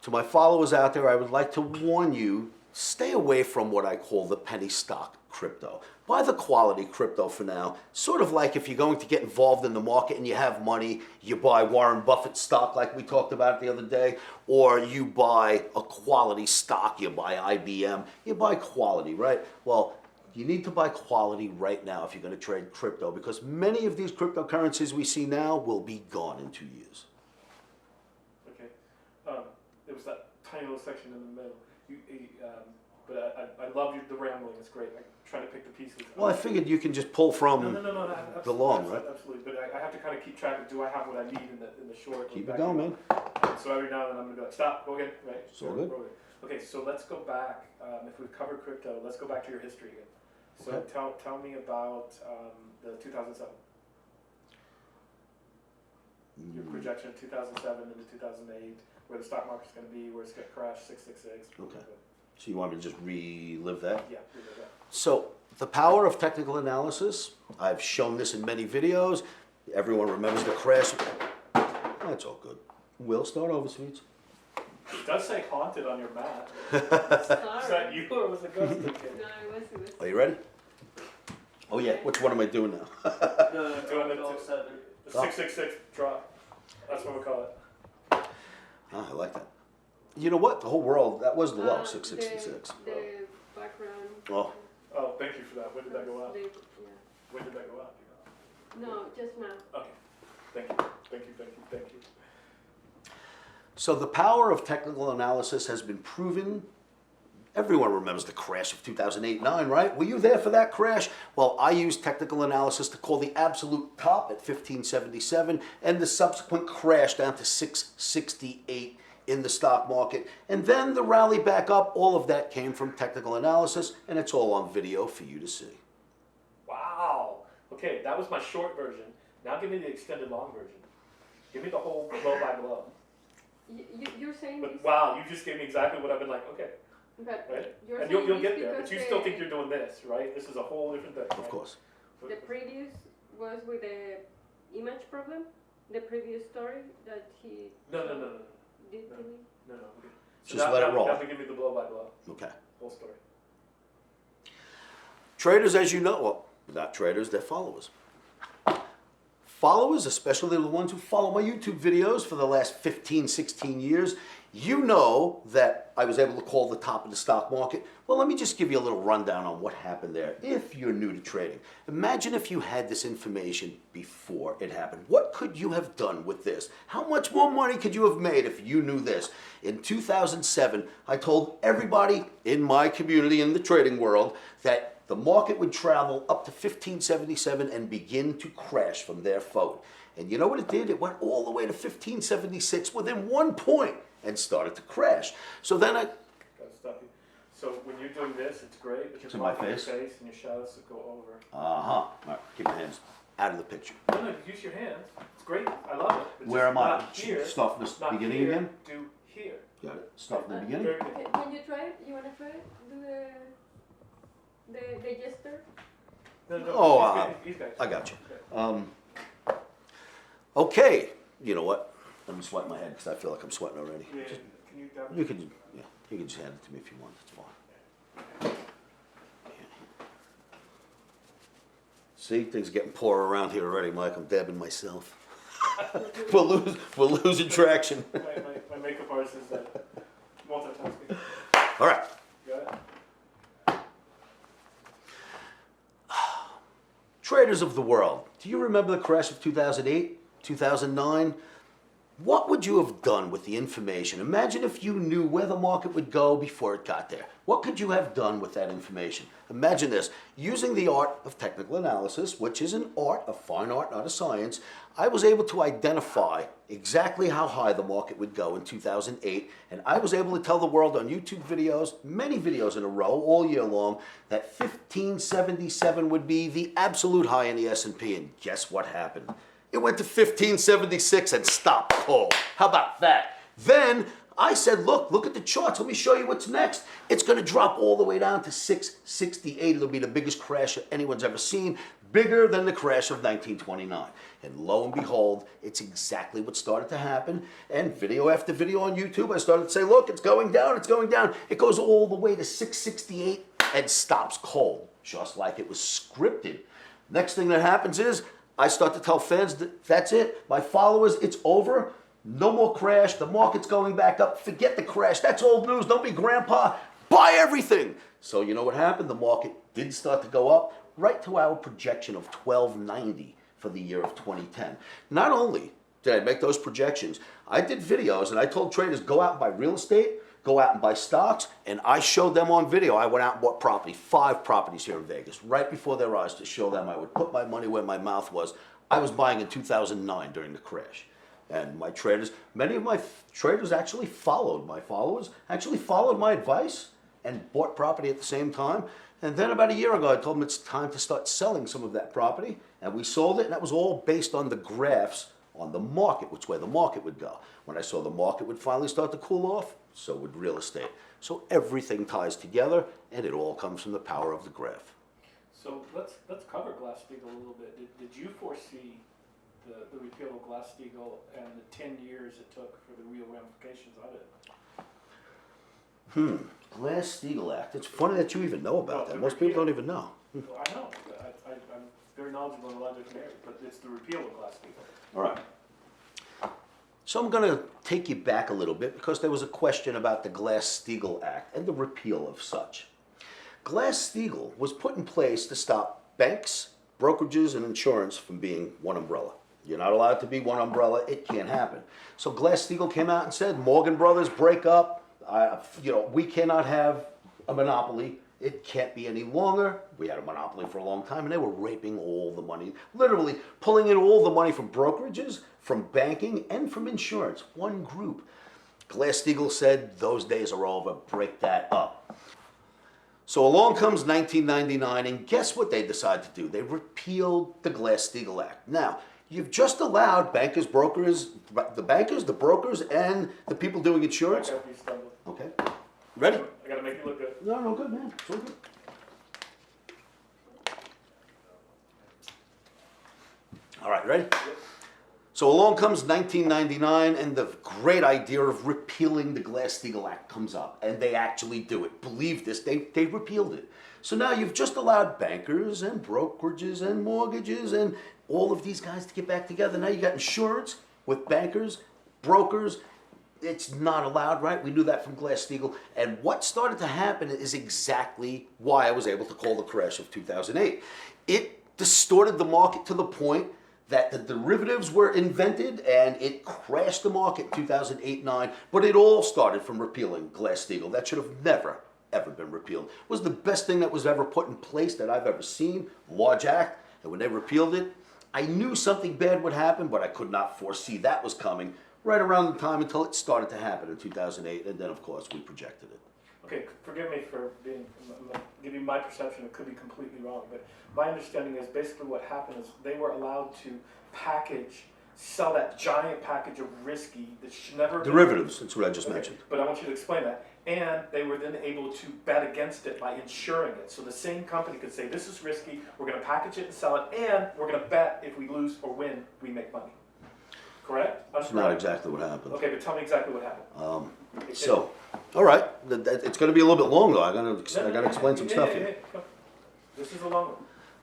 To my followers out there, I would like to warn you, stay away from what I call the penny stock crypto. Buy the quality crypto for now. Sort of like if you're going to get involved in the market and you have money, you buy Warren Buffett stock like we talked about the other day, or you buy a quality stock, you buy IBM, you buy quality, right? Well, you need to buy quality right now if you're going to trade crypto, because many of these cryptocurrencies we see now will be gone in 2 years. Okay. There was that tiny little section in the middle. But I love the rambling. It's great. I'm trying to pick the pieces. Well, I figured you can just pull from the long, right? Absolutely. But I have to kind of keep track of, do I have what I need in the short? Keep it going, man. So every now and then I'm going to be like, stop, go again. Right. It's all good. Okay, so let's go back. If we've covered crypto, let's go back to your history again. So Okay. tell me about the 2007. Your projection of 2007 into 2008, where the stock market's going to be, where it's going to crash 666. Okay. So you want me to just relive that? Yeah, we did that. So the power of technical analysis, I've shown this in many videos. Everyone remembers the crash. That's all good. We'll start over, sweets. It does say haunted on your map. Sorry. Is that you or was it ghost? No, it was. Are you ready? Oh yeah, which one am I doing now? Doing the 666 drop. That's what we call it. Ah, I like that. You know what? The whole world, that was the low, The 666. background. Oh. Oh, thank you for that. When did that go up? Yeah. When did that go up? No, just now. Okay. Thank you. Thank you. Thank you. Thank you. So the power of technical analysis has been proven. Everyone remembers the crash of 2008-9, right? Were you there for that crash? Well, I used technical analysis to call the absolute top at 1577 and the subsequent crash down to 668 in the stock market. And then the rally back up, all of that came from technical analysis, and it's all on video for you to see. Wow. Okay, that was my short version. Now give me the extended long version. Give me the whole blow by blow. You're saying But this, wow, you just gave me exactly what I've been like, okay, but right? you're And saying you'll this get there, because but you still think you're doing this, right? This is a whole different thing. Of right? course. the previous was with the image problem, the previous story that he No. did No. to me. No. Okay. So Just now, let it roll. Now give me the blow by blow, Okay. whole story. Traders, as you know, well, not traders, they're followers. Followers, especially the ones who follow my YouTube videos for the last 15, 16 years, you know that I was able to call the top of the stock market. Well, let me just give you a little rundown on what happened there if you're new to trading. Imagine if you had this information before it happened. What could you have done with this? How much more money could you have made if you knew this? In 2007, I told everybody in my community in the trading world that the market would travel up to 1577 and begin to crash from there forward. And you know what it did? It went all the way to 1576 within 1 point and started to crash. So then I... Gotta stop you. So when you're doing this, it's great, but It's you're in my blocking your face. face and your shadows go over. Uh-huh. All right, keep your hands out of the picture. No, use your hands. It's great. I love it. But Where just am I? Not here. Start from the Not beginning here, again? Do here. Got it. Start from the beginning? Very good. Okay, when you try it, you wanna try it? Do the gesture? No, Oh, he's got I got you. Okay. Okay. You know what? Let me sweat my head because I feel like I'm sweating already. Yeah, can you grab You can, yeah, you can just hand it to me if you want. It's fine. See, things are getting poorer around here already, Mike. I'm dabbing myself. we're losing traction. My makeup artist is multitasking. All right. Got it? Traders of the world, do you remember the crash of 2008, 2009? What would you have done with the information? Imagine if you knew where the market would go before it got there. What could you have done with that information? Imagine this. Using the art of technical analysis, which is an art, a fine art, not a science, I was able to identify exactly how high the market would go in 2008, and I was able to tell the world on YouTube videos, many videos in a row, all year long, that 1577 would be the absolute high in the S&P, and guess what happened? It went to 1576 and stopped cold. How about that? Then I said, look at the charts. Let me show you what's next. It's going to drop all the way down to 668. It'll be the biggest crash anyone's ever seen, bigger than the crash of 1929. And lo and behold, it's exactly what started to happen. And video after video on YouTube, I started to say, look, it's going down, it's going down. It goes all the way to 668 and stops cold, just like it was scripted. Next thing that happens is, I start to tell fans that that's it. My followers, it's over. No more crash. The market's going back up. Forget the crash. That's old news. Don't be grandpa. Buy everything. So you know what happened? The market did start to go up right to our projection of 1290 for the year of 2010. Not only did I make those projections, I did videos and I told traders, go out and buy real estate, go out and buy stocks, and I showed them on video. I went out and bought property, 5 properties here in Vegas, right before their eyes to show them I would put my money where my mouth was. I was buying in 2009 during the crash. And my traders, many of my traders actually followed, my followers, actually followed my advice and bought property at the same time. And then about a year ago, I told them it's time to start selling some of that property. And we sold it, and that was all based on the graphs on the market, which way the market would go. When I saw the market would finally start to cool off, so would real estate. So everything ties together, and it all comes from the power of the graph. So let's cover Glass-Steagall a little bit. Did you foresee the repeal of Glass-Steagall and the 10 years it took for the real ramifications of it? Glass-Steagall Act. It's funny that you even know about that. Most people don't even know. Well, I know. I'm very knowledgeable in a lot of different areas, but it's the repeal of Glass-Steagall. All right. So I'm going to take you back a little bit because there was a question about the Glass-Steagall Act and the repeal of such. Glass-Steagall was put in place to stop banks, brokerages, and insurance from being one umbrella. You're not allowed to be one umbrella. It can't happen. So Glass-Steagall came out and said, Morgan Brothers, break up. We cannot have a monopoly. It can't be any longer. We had a monopoly for a long time, and they were raping all the money, literally pulling in all the money from brokerages, from banking, and from insurance. One group. Glass-Steagall said, those days are over. Break that up. So along comes 1999, and guess what they decided to do? They repealed the Glass-Steagall Act. Now, you've just allowed bankers, brokers, the brokers, and the people doing insurance. Okay. Ready? I gotta make you look good. No, good, man. It's all good. All right, ready? Yep. So along comes 1999, and the great idea of repealing the Glass-Steagall Act comes up, and they actually do it. Believe this, they repealed it. So now you've just allowed bankers and brokerages and mortgages and all of these guys to get back together. Now you got insurance with bankers, brokers. It's not allowed, right? We knew that from Glass-Steagall. And what started to happen is exactly why I was able to call the crash of 2008. It distorted the market to the point that the derivatives were invented and it crashed the market in 2008-9, but it all started from repealing Glass-Steagall. That should have never, ever been repealed. It was the best thing that was ever put in place that I've ever seen, large act, and when they repealed it, I knew something bad would happen, but I could not foresee that was coming right around the time until it started to happen in 2008, and then of course we projected it. Okay, forgive me for giving my perception. It could be completely wrong, but my understanding is basically what happened is they were allowed to sell that giant package of risky that should never Derivatives, that's what I just mentioned. But I want you to explain that. And they were then able to bet against it by insuring it. So the same company could say, this is risky, we're going to package it and sell it, and we're going to bet if we lose or win, we make money. Correct? That's not exactly what happened. Okay, but tell me exactly what happened. All right, it's going to be a little bit long though. I got to explain some stuff here. This is a long one.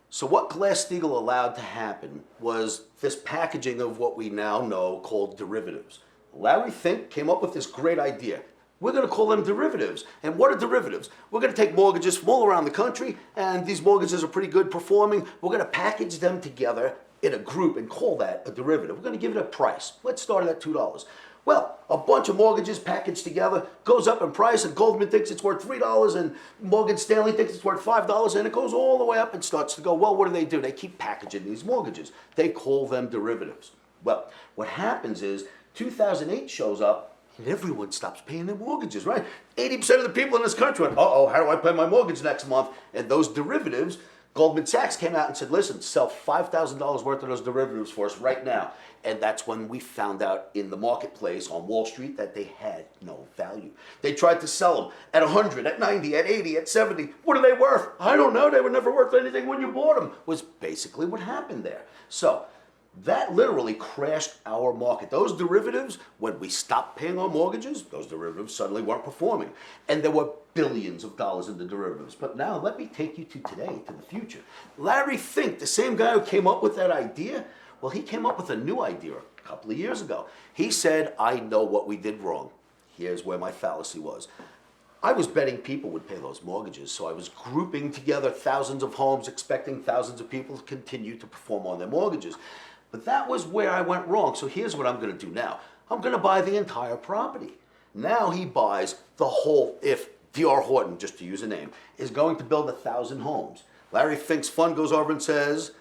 So what Glass-Steagall allowed to happen was this packaging of what we now know called derivatives. Larry Fink came up with this great idea. We're going to call them derivatives. And what are derivatives? We're going to take mortgages from all around the country, and these mortgages are pretty good performing. We're going to package them together in a group and call that a derivative. We're going to give it a price. Let's start it at $2. Well, a bunch of mortgages packaged together goes up in price, and Goldman thinks it's worth $3, and Morgan Stanley thinks it's worth $5, and it goes all the way up and starts to go, well, what do? They keep packaging these mortgages. They call them derivatives. Well, what happens is 2008 shows up, and everyone stops paying their mortgages, right? 80% of the people in this country went, uh-oh, how do I pay my mortgage next month? And those derivatives, Goldman Sachs came out and said, listen, sell $5,000 worth of those derivatives for us right now. And that's when we found out in the marketplace on Wall Street that they had no value. They tried to sell them at 100, at 90, at 80, at 70. What are they worth? I don't know. They were never worth anything when you bought them, was basically what happened there. So that literally crashed our market. Those derivatives, when we stopped paying our mortgages, those derivatives suddenly weren't performing. And there were billions of dollars in the derivatives. But now let me take you to today, to the future. Larry Fink, the same guy who came up with that idea, well, he came up with a new idea a couple of years ago. He said, I know what we did wrong. Here's where my fallacy was. I was betting people would pay those mortgages, so I was grouping together thousands of homes, expecting thousands of people to continue to perform on their mortgages. But that was where I went wrong. So here's what I'm going to do now. I'm going to buy the entire property. Now he buys the whole, if D.R. Horton, just to use a name, is going to build 1,000 homes. Larry Fink's fund goes over and says,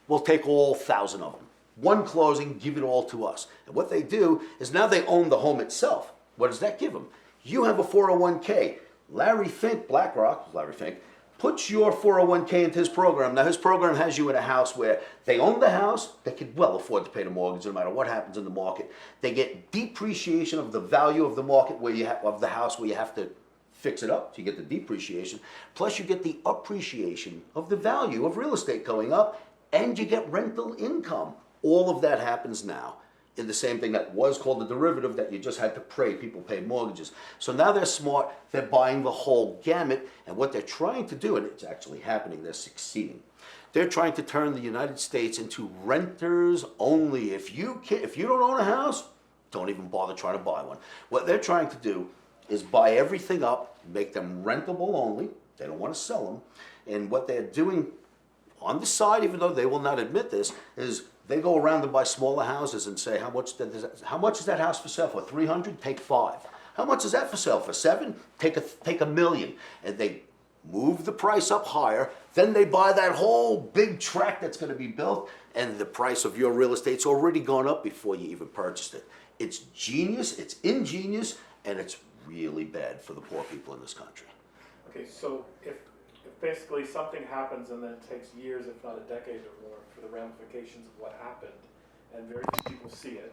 we'll take all 1,000 of them. One closing, give it all to us. And what they do is now they own the home itself. What does that give them? You have a 401k. Larry Fink, BlackRock, Larry Fink, puts your 401k into his program. Now his program has you in a house where they own the house, they can well afford to pay the mortgage no matter what happens in the market. They get depreciation of the value of the market where you have, of the house where you have to fix it up, so you get the depreciation, plus you get the appreciation of the value of real estate going up, and you get rental income. All of that happens now in the same thing that was called a derivative that you just had to pray people paid mortgages. So now they're smart, they're buying the whole gamut, and what they're trying to do, and it's actually happening, they're succeeding. They're trying to turn the United States into renters only. If you don't own a house, don't even bother trying to buy one. What they're trying to do is buy everything up, make them rentable only. They don't want to sell them. And what they're doing on the side, even though they will not admit this, is they go around and buy smaller houses and say, how much is that house for sale for? 300? Take 5. How much is that for sale for? 7? Take $1 million. And they move the price up higher. Then they buy that whole big tract that's going to be built, and the price of your real estate's already gone up before you even purchased it. It's genius, it's ingenious, and it's really bad for the poor people in this country. Okay, so if basically something happens and then it takes years, if not a decade or more, for the ramifications of what happened, and very few people see it,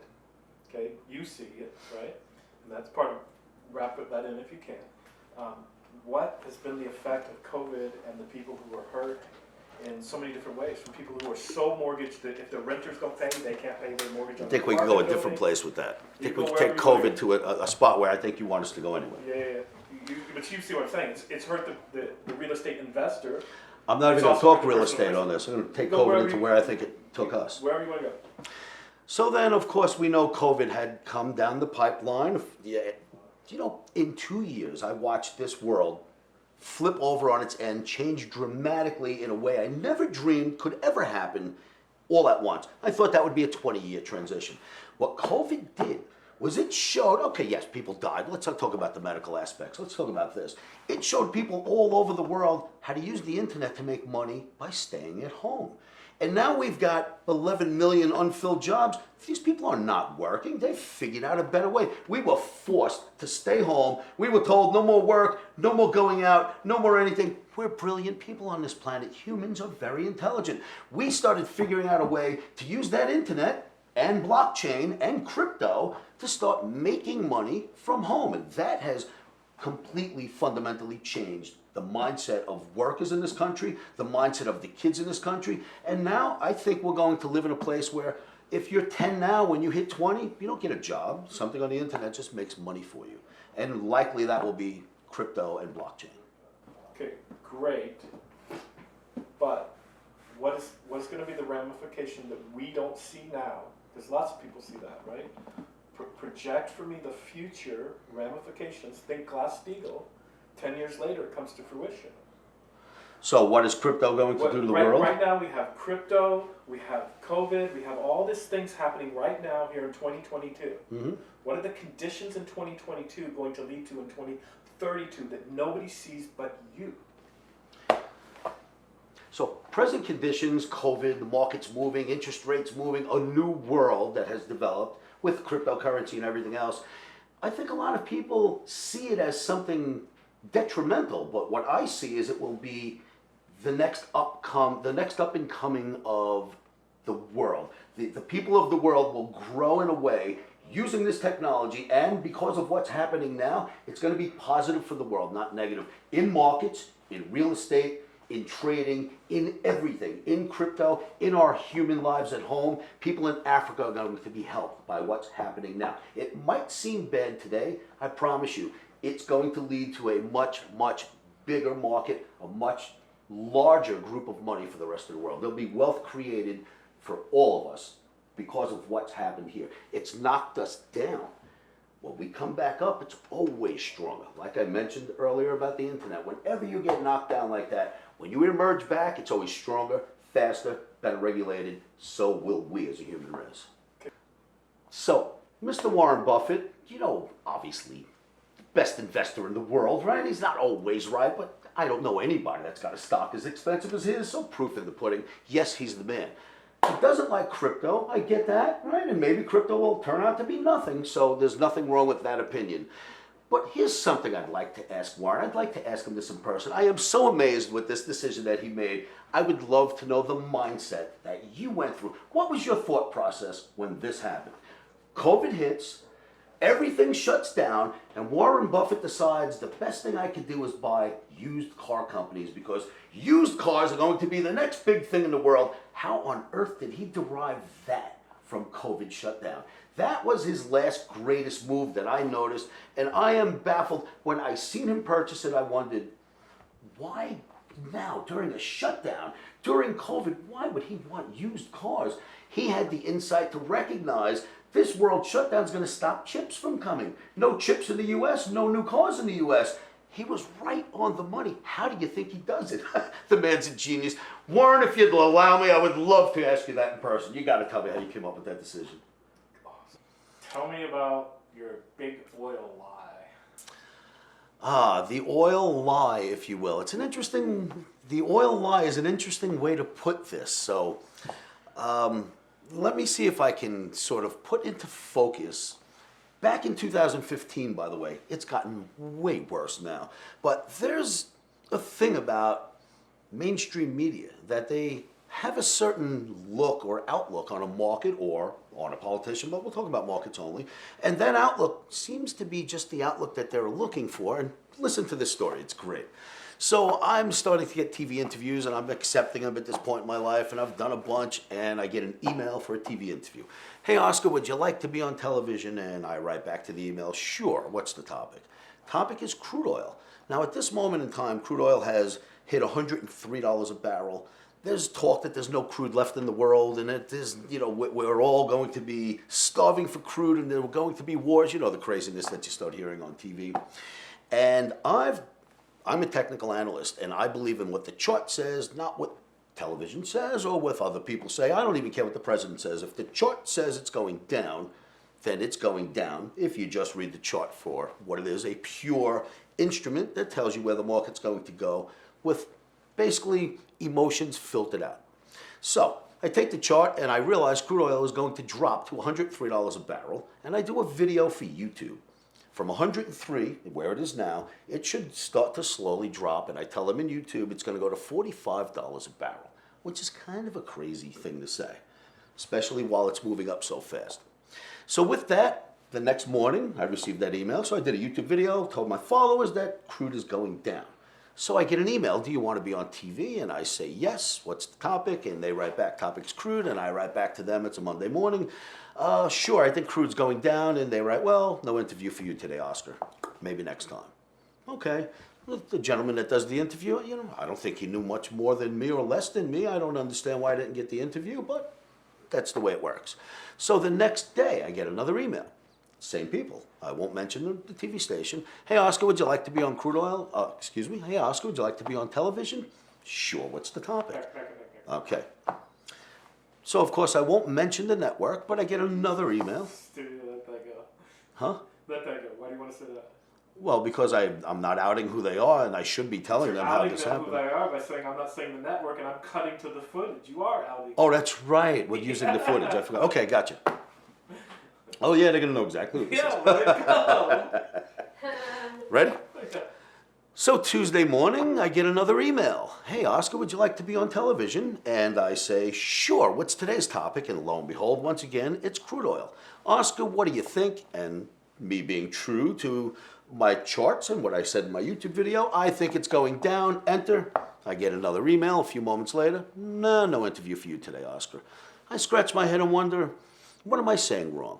okay, you see it, right? And that's part of, wrap that in if you can. What has been the effect of COVID and the people who are hurt in so many different ways? From people who are so mortgaged that if the renters don't pay, they can't pay their mortgage. I think we can go a different place with that. I think we can take COVID to a spot where I think you want us to go anyway. Yeah. But you see what I'm saying. It's hurt the real estate investor. I'm not even going to talk real estate on this. I'm going to take COVID into where I think it took us. Wherever you want to go. So then, of course, we know COVID had come down the pipeline. You know, in 2 years, I watched this world flip over on its end, change dramatically in a way I never dreamed could ever happen all at once. I thought that would be a 20-year transition. What COVID did was it showed, okay, yes, people died. Let's not talk about the medical aspects. Let's talk about this. It showed people all over the world how to use the internet to make money by staying at home. And now we've got 11 million unfilled jobs. These people are not working. They figured out a better way. We were forced to stay home. We were told no more work, no more going out, no more anything. We're brilliant people on this planet. Humans are very intelligent. We started figuring out a way to use that internet and blockchain and crypto to start making money from home. And that has completely fundamentally changed the mindset of workers in this country, the mindset of the kids in this country. And now I think we're going to live in a place where if you're 10 now, when you hit 20, you don't get a job. Something on the internet just makes money for you. And likely that will be crypto and blockchain. Okay, great. But ramification that we don't see now, because lots of people see that, right? Project for me the future ramifications, think Glass-Steagall, 10 years later it comes to fruition. So what is crypto going to do to the world? Right now we have crypto, we have COVID, we have all these things happening right now here in 2022. Mm-hmm. What are the conditions in 2022 going to lead to in 2032 that nobody sees but you? So present conditions, COVID, the market's moving, interest rates moving, a new world that has developed with cryptocurrency and everything else. I think a lot of people see it as something detrimental, but what I see is it will be the next up and coming of the world. The people of the world will grow in a way using this technology, and because of what's happening now, it's going to be positive for the world, not negative. In markets, in real estate, in trading, in everything, in crypto, in our human lives at home, people in Africa are going to be helped by what's happening now. It might seem bad today, I promise you, it's going to lead to a much, much bigger market, a much larger group of money for the rest of the world. There'll be wealth created for all of us because of what's happened here. It's knocked us down. When we come back up, it's always stronger. Like I mentioned earlier about the internet, whenever you get knocked down like that, when you emerge back, it's always stronger, faster, better regulated. So will we as a human race. So, Mr. Warren Buffett, you know, obviously, the best investor in the world, right? He's not always right, but I don't know anybody that's got a stock as expensive as his, so proof in the pudding. Yes, he's the man. He doesn't like crypto, I get that, right? And maybe crypto will turn out to be nothing, so there's nothing wrong with that opinion. But here's something I'd like to ask Warren. I'd like to ask him this in person. I am so amazed with this decision that he made. I would love to know the mindset that you went through. What was your thought process when this happened? COVID hits, everything shuts down, and Warren Buffett decides the best thing I could do is buy used car companies because used cars are going to be the next big thing in the world. How on earth did he derive that from COVID shutdown? That was his last greatest move that I noticed, and I am baffled. When I seen him purchase it, I wondered, why now, during a shutdown, during COVID, why would he want used cars? He had the insight to recognize this world shutdown is going to stop chips from coming. No chips in the U.S., no new cars in the U.S. He was right on the money. How do you think he does it? The man's a genius. Warren, if you'd allow me, I would love to ask you that in person. You got to tell me how you came up with that decision. Awesome. Tell me about your big oil lie. The oil lie, if you will. The oil lie is an interesting way to put this. So, let me see if I can sort of put into focus. Back in 2015, by the way, it's gotten way worse now. But there's a thing about mainstream media that they have a certain look or outlook on a market or on a politician, but we'll talk about markets only. And that outlook seems to be just the outlook that they're looking for. And listen to this story, it's great. So I'm starting to get TV interviews, and I'm accepting them at this point in my life, and I've done a bunch, and I get an email for a TV interview. Hey, Oscar, would you like to be on television? And I write back to the email, sure. What's the topic? Topic is crude oil. Now, at this moment in time, crude oil has hit $103 a barrel. There's talk that there's no crude left in the world, and it is, you know, we're all going to be starving for crude, and there are going to be wars. You know, the craziness that you start hearing on TV. And I'm a technical analyst, and I believe in what the chart says, not what television says or what other people say. I don't even care what the president says. If the chart says it's going down, then it's going down. If you just read the chart for what it is, a pure instrument that tells you where the market's going to go with basically emotions filtered out. So I take the chart and I realize crude oil is going to drop to $103 a barrel, and I do a video for YouTube. From 103, where it is now, it should start to slowly drop, and I tell them in YouTube it's going to go to $45 a barrel, which is kind of a crazy thing to say, especially while it's moving up so fast. So with that, the next morning, I received that email, so I did a YouTube video, told my followers that crude is going down. So I get an email, do you want to be on TV? And I say, yes, what's the topic? And they write back, topic's crude, and I write back to them, it's a Monday morning. Sure, I think crude's going down. And they write, well, no interview for you today, Oscar. Maybe next time. Okay, The gentleman that does the interview, I don't think he knew much more than me or less than me. I don't understand why I didn't get the interview, but that's the way it works. So the next day, I get another email. Same people. I won't mention the TV station. Hey, Oscar, would you like to be on crude oil? Excuse me. Hey, Oscar, would you like to be on television? Sure. What's the topic? Okay. So, of course, I won't mention the network, but I get another email. Dude, let that go. Huh? Let that go. Why do you want to say that? Well, because I'm not outing who they are, and I should be telling them how this happened. Who they are by saying I'm not saying the network, and I'm cutting to the footage. You are outing. Oh, that's right. We're using the footage. I forgot. Okay, gotcha. Oh, yeah, they're going to know exactly what this is. Let it go. Ready? So Tuesday morning, I get another email. Hey, Oscar, would you like to be on television? And I say, sure. What's today's topic? And lo and behold, once again, it's crude oil. Oscar, what do you think? And me being true to my charts and what I said in my YouTube video, I think it's going down. Enter. I get another email a few moments later. No interview for you today, Oscar. I scratch my head and wonder, what am I saying wrong?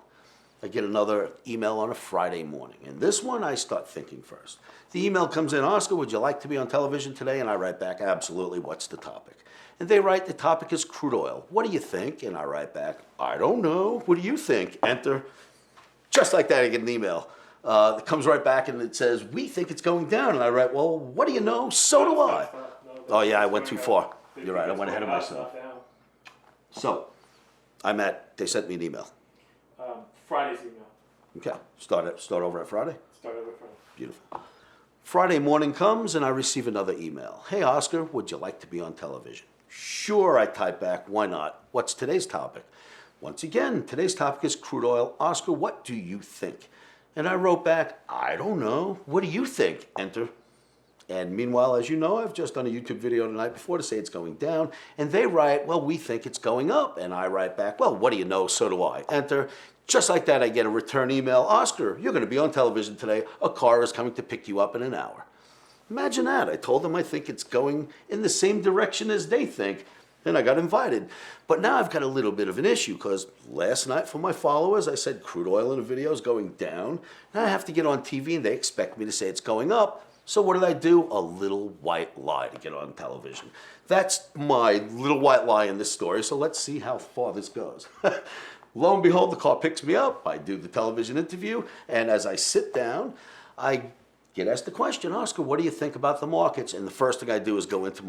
I get another email on a Friday morning. And this one, I start thinking first. The email comes in, Oscar, would you like to be on television today? And I write back, absolutely, what's the topic? And they write, the topic is crude oil. What do you think? And I write back, I don't know. What do you think? Enter. Just like that, I get an email. It comes right back and it says, we think it's going down. And I write, well, what do you know? So do I. Oh, yeah, I went too far. You're right, I went ahead of myself. So, they sent me an email. Friday's email. Okay, start over at Friday? Start over Friday. Beautiful. Friday morning comes and I receive another email. Hey, Oscar, would you like to be on television? Sure, I type back, why not? What's today's topic? Once again, today's topic is crude oil. Oscar, what do you think? And I wrote back, I don't know. What do you think? Enter. And meanwhile, as you know, I've just done a YouTube video the night before to say it's going down. And they write, well, we think it's going up. And I write back, well, what do you know? So do I. Enter. Just like that, I get a return email. Oscar, you're going to be on television today. A car is coming to pick you up in an hour. Imagine that. I told them I think it's going in the same direction as they think. And I got invited. But now I've got a little bit of an issue because last night for my followers, I said crude oil in the video is going down. Now I have to get on TV and they expect me to say it's going up. So what did I do? A little white lie to get on television. That's my little white lie in this story. So let's see how far this goes. Lo and behold, the car picks me up. I do the television interview. And as I sit down, I get asked the question, Oscar, what do you think about the markets? And the first thing I do is go into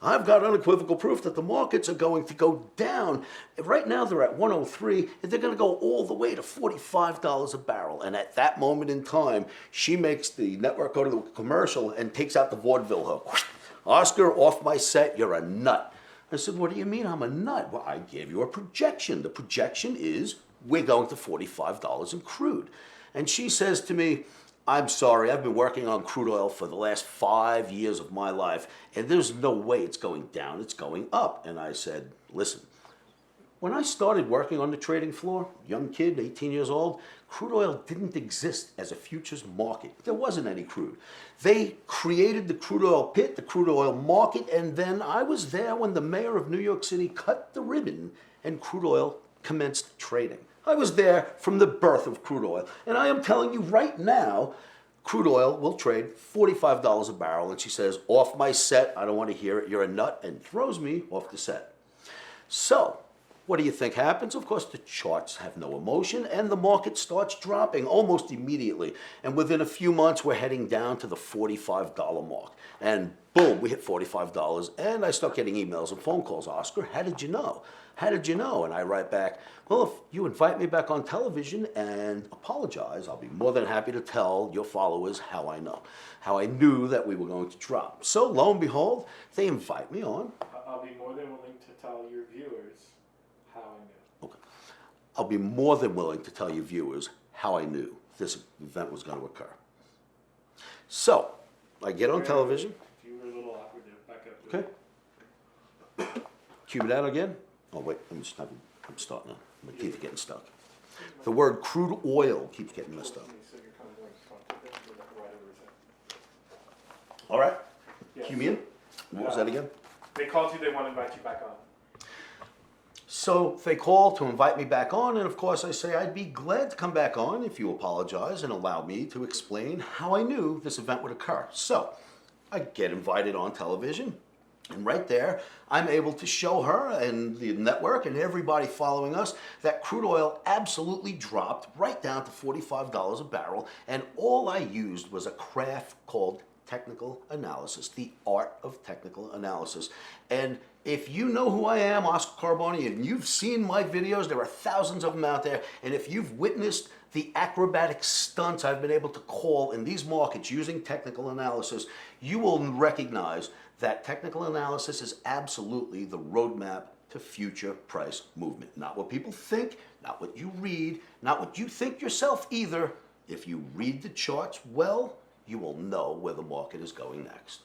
I've got unequivocal proof that the markets are going to go down. Right now they're at 103 and they're going to go all the way to $45 a barrel. And at that moment in time, she makes the network go to the commercial and takes out the vaudeville hook. Oscar, off my set, you're a nut. I said, what do you mean I'm a nut? Well, I gave you a projection. The projection is we're going to $45 in crude. And she says to me, I'm sorry, I've been working on crude oil for the last 5 years of my life, and there's no way it's going down, it's going up. And I said, listen, when I started working on the trading floor, young kid, 18 years old, crude oil didn't exist as a futures market. There wasn't any crude. They created the crude oil pit, the crude oil market, and then I was there when the mayor of New York City cut the ribbon and crude oil commenced trading. I was there from the birth of crude oil. And I am telling you right now, crude oil will trade $45 a barrel. And she says, off my set, I don't want to hear it, you're a nut, and throws me off the set. So, what do you think happens? Of course, the charts have no emotion, and the market starts dropping almost immediately. And within a few months, we're heading down to the $45 mark. And boom, we hit $45, and I start getting emails and phone calls. Oscar, how did you know? How did you know? And I write back, well, if you invite me back on television and apologize, I'll be more than happy to tell your followers how I know, how I knew that we were going to drop. So lo and behold, they invite me on. I'll be more than willing to tell your viewers how I knew. Okay. I'll be more than willing to tell your viewers how I knew this event was going to occur. So, I get on television. If you were a little awkward there, back up. Okay. Cue it out again. Oh, wait, I'm starting now. My teeth are getting stuck. The word crude oil keeps getting messed up. All right. Yes. Cue me in. What was that again? They called you, they want to invite you back on. So they call to invite me back on, and of course I say I'd be glad to come back on if you apologize and allow me to explain how I knew this event would occur. So I get invited on television, and right there I'm able to show her and the network and everybody following us that crude oil absolutely dropped right down to $45 a barrel, and all I used was a craft called technical analysis, the art of technical analysis. And if you know who I am, Oscar Carboni, and you've seen my videos, there are thousands of them out there, and if you've witnessed the acrobatic stunts I've been able to call in these markets using technical analysis, you will recognize that technical analysis is absolutely the roadmap to future price movement. Not what people think, not what you read, not what you think yourself either. If you read the charts well, you will know where the market is going next.